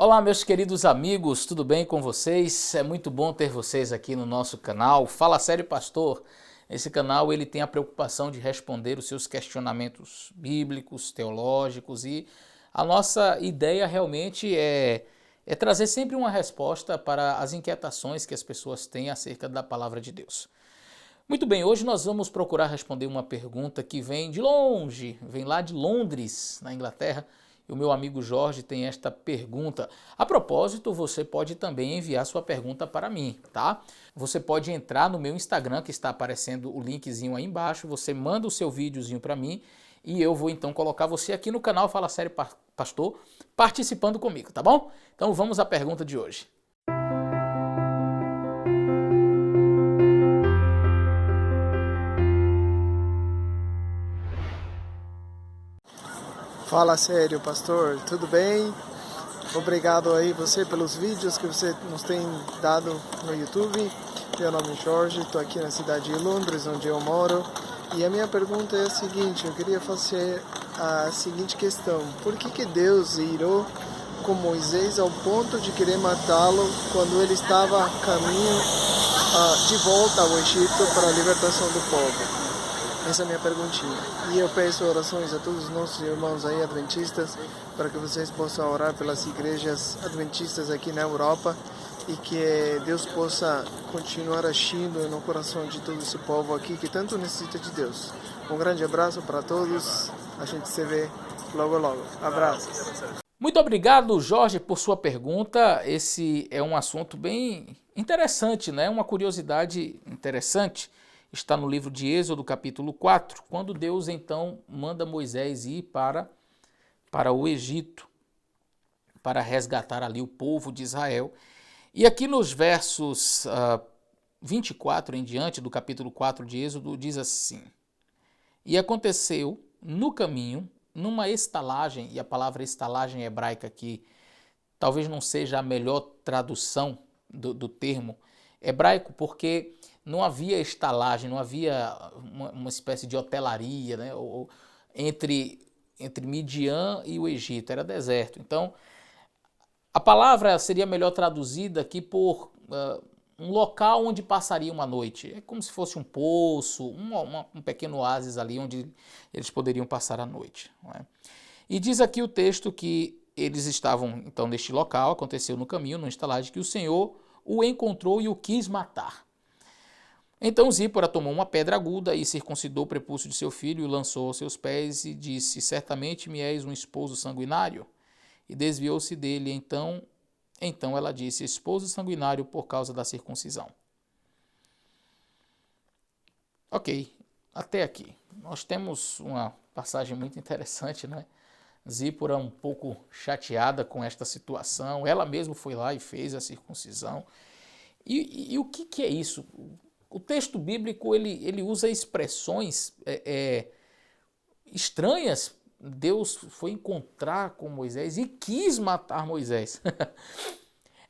Olá, meus queridos amigos, tudo bem com vocês? É muito bom ter vocês aqui no nosso canal Fala Sério Pastor. Esse canal ele tem a preocupação de responder os seus questionamentos bíblicos, teológicos e a nossa ideia realmente é trazer sempre uma resposta para as inquietações que as pessoas têm acerca da palavra de Deus. Muito bem, hoje nós vamos procurar responder uma pergunta que vem de longe, vem lá de Londres, na Inglaterra. E o meu amigo Jorge tem esta pergunta. A propósito, você pode também enviar sua pergunta para mim, tá? Você pode entrar no meu Instagram, que está aparecendo o linkzinho aí embaixo, você manda o seu videozinho para mim e eu vou então colocar você aqui no canal Fala Sério Pastor, participando comigo, tá bom? Então vamos à pergunta de hoje. Fala sério, pastor, tudo bem? Obrigado aí você pelos vídeos que você nos tem dado no YouTube. Meu nome é Jorge, estou aqui na cidade de Londres, onde eu moro. E a minha pergunta é a seguinte, eu queria fazer a seguinte questão. Por que Deus irou com Moisés ao ponto de querer matá-lo quando ele estava a caminho de volta ao Egito para a libertação do povo? Essa é a minha perguntinha. E eu peço orações a todos os nossos irmãos aí adventistas para que vocês possam orar pelas igrejas adventistas aqui na Europa e que Deus possa continuar agindo no coração de todo esse povo aqui que tanto necessita de Deus. Um grande abraço para todos. A gente se vê logo logo. Abraço. Muito obrigado, Jorge, por sua pergunta. Esse é um assunto bem interessante, né? Uma curiosidade interessante. Está no livro de Êxodo, capítulo 4, quando Deus então manda Moisés ir para o Egito, para resgatar ali o povo de Israel. E aqui nos versos 24 em diante do capítulo 4 de Êxodo, diz assim: E aconteceu no caminho, numa estalagem, e a palavra estalagem hebraica aqui talvez não seja a melhor tradução do termo hebraico, porque não havia estalagem, não havia uma espécie de hotelaria, né? entre Midian e o Egito, era deserto. Então, a palavra seria melhor traduzida aqui por um local onde passaria uma noite. É como se fosse um poço, um pequeno oásis ali onde eles poderiam passar a noite. Não é? E diz aqui o texto que eles estavam então neste local, aconteceu no caminho, numa estalagem, que o Senhor o encontrou e o quis matar. Então Zípora tomou uma pedra aguda e circuncidou o prepúcio de seu filho e o lançou aos seus pés e disse: Certamente me és um esposo sanguinário. E desviou-se dele. Então ela disse: Esposo sanguinário por causa da circuncisão. Ok, até aqui. Nós temos uma passagem muito interessante, né? Zípora um pouco chateada com esta situação. Ela mesma foi lá e fez a circuncisão. E o que é isso? O texto bíblico ele usa expressões estranhas. Deus foi encontrar com Moisés e quis matar Moisés.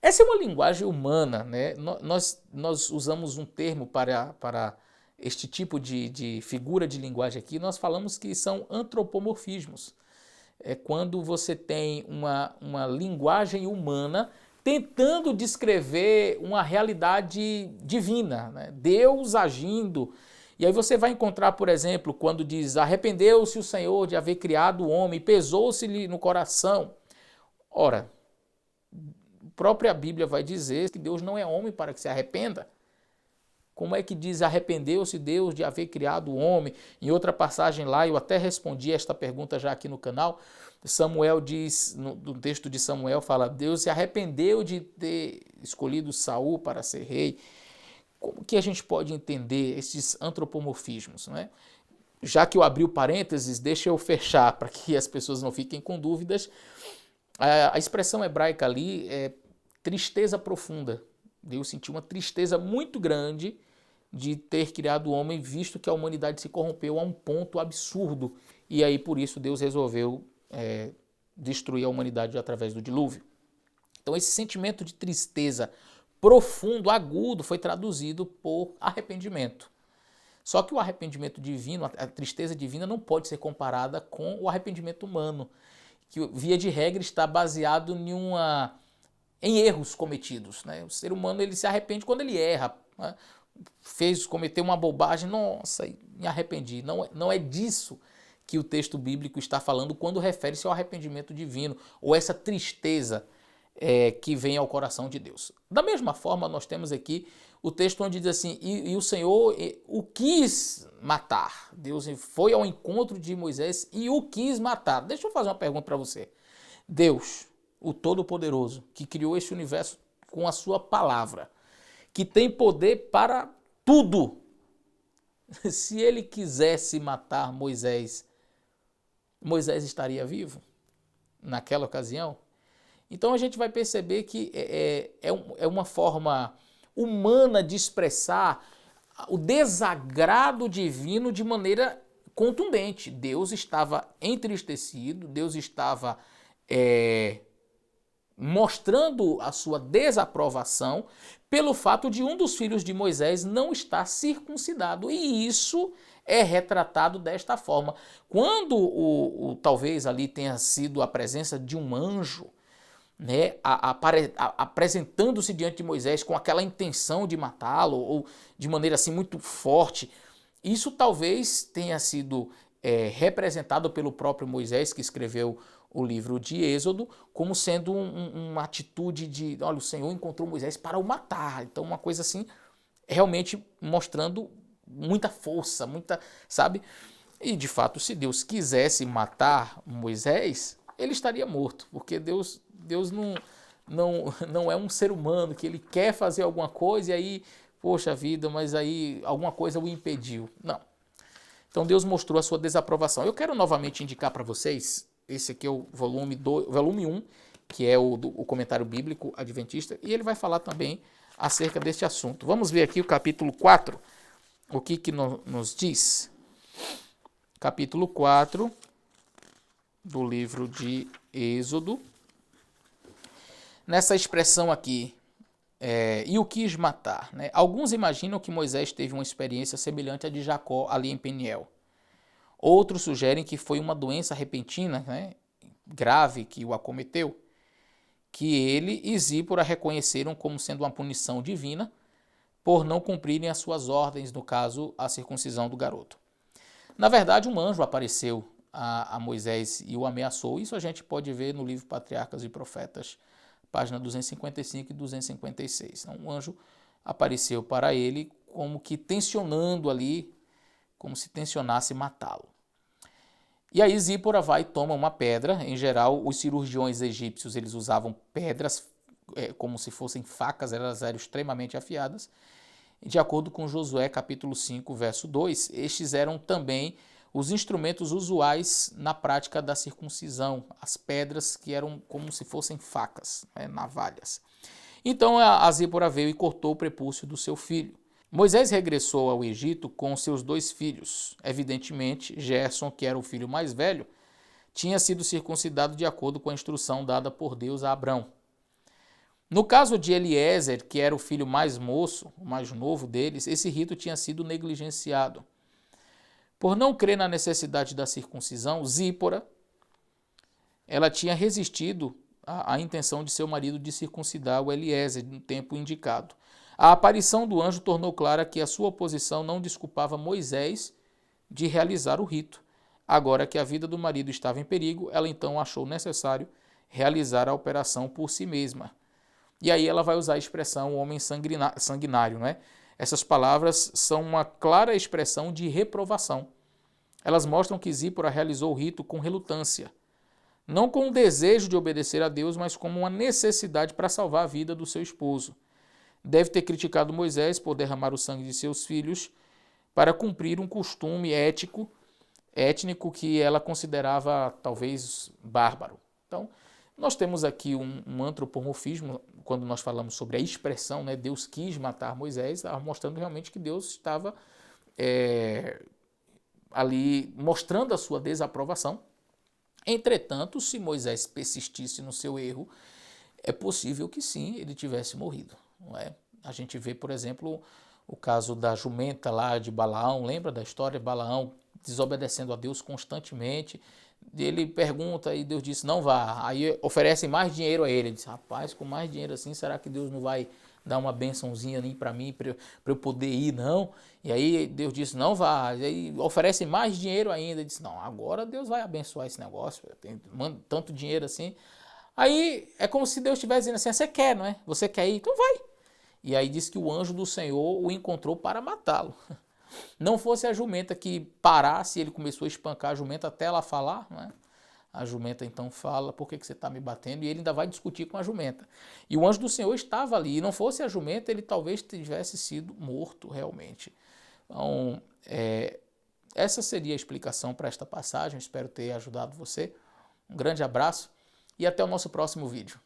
Essa é uma linguagem humana, né? Nós usamos um termo para este tipo de figura de linguagem aqui, nós falamos que são antropomorfismos. É quando você tem uma linguagem humana tentando descrever uma realidade divina, né? Deus agindo. E aí você vai encontrar, por exemplo, quando diz: arrependeu-se o Senhor de haver criado o homem, pesou-se-lhe no coração. Ora, a própria Bíblia vai dizer que Deus não é homem para que se arrependa. Como é que diz: arrependeu-se Deus de haver criado o homem? Em outra passagem lá, eu até respondi esta pergunta já aqui no canal. Samuel diz, no texto de Samuel, fala: Deus se arrependeu de ter escolhido Saul para ser rei. Como que a gente pode entender esses antropomorfismos, né? Já que eu abri o parênteses, deixa eu fechar para que as pessoas não fiquem com dúvidas. A expressão hebraica ali é tristeza profunda. Deus sentiu uma tristeza muito grande de ter criado o homem, visto que a humanidade se corrompeu a um ponto absurdo. E aí, por isso, Deus resolveu destruir a humanidade através do dilúvio. Então, esse sentimento de tristeza profundo, agudo, foi traduzido por arrependimento. Só que o arrependimento divino, a tristeza divina, não pode ser comparada com o arrependimento humano, que via de regra está baseado em erros cometidos, né? O ser humano ele se arrepende quando ele erra, né? Cometeu uma bobagem, nossa, me arrependi. Não é disso que o texto bíblico está falando quando refere-se ao arrependimento divino, ou essa tristeza que vem ao coração de Deus. Da mesma forma, nós temos aqui o texto onde diz assim, e o Senhor o quis matar. Deus foi ao encontro de Moisés e o quis matar. Deixa eu fazer uma pergunta para você. Deus, o Todo-Poderoso, que criou esse universo com a sua palavra, que tem poder para tudo, se ele quisesse matar Moisés, Moisés estaria vivo naquela ocasião? Então a gente vai perceber que é uma forma humana de expressar o desagrado divino de maneira contundente. Deus estava entristecido, Deus estava mostrando a sua desaprovação pelo fato de um dos filhos de Moisés não estar circuncidado. E isso é retratado desta forma. Quando talvez ali tenha sido a presença de um anjo, né, apresentando-se diante de Moisés com aquela intenção de matá-lo, ou de maneira assim muito forte, isso talvez tenha sido representado pelo próprio Moisés, que escreveu o livro de Êxodo, como sendo uma atitude de, olha, o Senhor encontrou Moisés para o matar. Então uma coisa assim, realmente mostrando muita força, sabe? E de fato, se Deus quisesse matar Moisés, ele estaria morto, porque Deus não é um ser humano que ele quer fazer alguma coisa e aí, poxa vida, mas aí alguma coisa o impediu. Não. Então Deus mostrou a sua desaprovação. Eu quero novamente indicar para vocês, esse aqui é o volume 1, que é o comentário bíblico adventista, e ele vai falar também acerca deste assunto. Vamos ver aqui o capítulo 4, o que nos diz. Capítulo 4 do livro de Êxodo. Nessa expressão aqui, e o quis matar, né? Alguns imaginam que Moisés teve uma experiência semelhante à de Jacó ali em Peniel. Outros sugerem que foi uma doença repentina, né, grave, que o acometeu, que ele e Zípora reconheceram como sendo uma punição divina por não cumprirem as suas ordens, no caso, a circuncisão do garoto. Na verdade, um anjo apareceu a Moisés e o ameaçou. Isso a gente pode ver no livro Patriarcas e Profetas, página 255 e 256. Então, um anjo apareceu para ele como que tensionando ali, como se tensionasse matá-lo. E aí Zípora vai e toma uma pedra. Em geral, os cirurgiões egípcios eles usavam pedras como se fossem facas, elas eram extremamente afiadas. De acordo com Josué capítulo 5, verso 2, estes eram também os instrumentos usuais na prática da circuncisão, as pedras que eram como se fossem facas, navalhas. Então a Zípora veio e cortou o prepúcio do seu filho. Moisés regressou ao Egito com seus 2 filhos. Evidentemente, Gerson, que era o filho mais velho, tinha sido circuncidado de acordo com a instrução dada por Deus a Abrão. No caso de Eliezer, que era o filho mais moço, o mais novo deles, esse rito tinha sido negligenciado. Por não crer na necessidade da circuncisão, Zípora, ela tinha resistido à intenção de seu marido de circuncidar o Eliezer no tempo indicado. A aparição do anjo tornou clara que a sua oposição não desculpava Moisés de realizar o rito. Agora que a vida do marido estava em perigo, ela então achou necessário realizar a operação por si mesma. E aí ela vai usar a expressão homem sanguinário, né? Essas palavras são uma clara expressão de reprovação. Elas mostram que Zípora realizou o rito com relutância, não com o desejo de obedecer a Deus, mas como uma necessidade para salvar a vida do seu esposo. Deve ter criticado Moisés por derramar o sangue de seus filhos para cumprir um costume étnico que ela considerava talvez bárbaro. Então, nós temos aqui um antropomorfismo, quando nós falamos sobre a expressão, né, Deus quis matar Moisés, mostrando realmente que Deus estava ali mostrando a sua desaprovação. Entretanto, se Moisés persistisse no seu erro, é possível que sim, ele tivesse morrido. Não é? A gente vê, por exemplo, o caso da jumenta lá de Balaão, lembra da história? Balaão desobedecendo a Deus constantemente, Ele pergunta e Deus disse, não vá. Aí oferecem mais dinheiro a ele. Ele disse, rapaz, com mais dinheiro assim, será que Deus não vai dar uma bençãozinha ali para mim, para eu poder ir, não? E aí Deus disse, não vá. E aí oferecem mais dinheiro ainda. Ele disse, não, agora Deus vai abençoar esse negócio. Tem tanto dinheiro assim. Aí é como se Deus estivesse dizendo assim, você quer, não é? Você quer ir? Então vai. E aí diz que o anjo do Senhor o encontrou para matá-lo. Não fosse a jumenta que parasse, ele começou a espancar a jumenta até ela falar, não é? A jumenta então fala, por que você está me batendo? E ele ainda vai discutir com a jumenta. E o anjo do Senhor estava ali, e não fosse a jumenta, ele talvez tivesse sido morto realmente. Então, essa seria a explicação para esta passagem, espero ter ajudado você. Um grande abraço e até o nosso próximo vídeo.